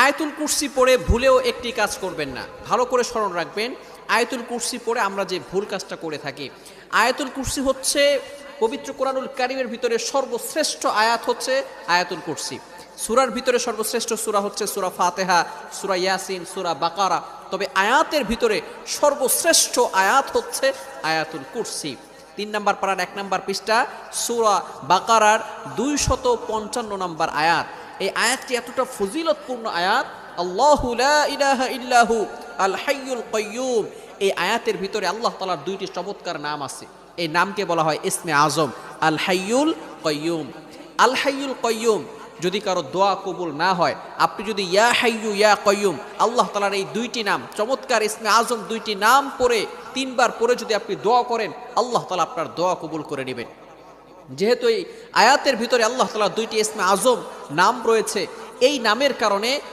আয়াতুল কুরসি পড়ে ভুলেও একটি কাজ করবেন না, ভালো করে স্মরণ রাখবেন। আয়াতুল কুরসি পড়ে আমরা যে ভুল কাজটা করে থাকি, আয়াতুল কুরসি হচ্ছে পবিত্র কোরআনুল কারীমের ভিতরে সর্বশ্রেষ্ঠ আয়াত হচ্ছে আয়াতুল কুরসি। সূরার ভিতরে সর্বশ্রেষ্ঠ সূরা হচ্ছে সূরা ফাতিহা, সূরা ইয়াসিন, সূরা বাকারা। তবে আয়াতের ভিতরে সর্বশ্রেষ্ঠ আয়াত হচ্ছে আয়াতুল কুরসি। 3 নম্বর পারার 1 নম্বর পৃষ্ঠা সূরা বাকারার 255 নম্বর আয়াত। এই আয়াতটি এতটা ফজিলতপূর্ণ আয়াত, আল্লাহু লা ইলাহা ইল্লাহু আল হাইয়ুল কাইয়্যুম। এই আয়াতের ভিতরে আল্লাহ তাআলার 2টি চমৎকার নাম আছে। এই নামকে বলা হয় ইসমে আজম, আল হাইয়ুল কাইয়্যুম। আল হাইয়ুল কাইয়্যুম যদি কারো দোয়া কবুল না হয়, আপনি যদি ইয়া হাইয়ু ইয়া কাইয়্যুম আল্লাহ তাআলার এই 2টি নাম চমৎকার ইসমে আজম 2টি নাম পড়ে 3 বার পড়ে যদি আপনি দোয়া করেন, আল্লাহ তাআলা আপনার দোয়া কবুল করে নেবেন। যেহেতু এই আয়াতের ভিতরে আল্লাহ তাআলা 2টি ইসমে আজম নাম রয়েছে, এই নামের কারণে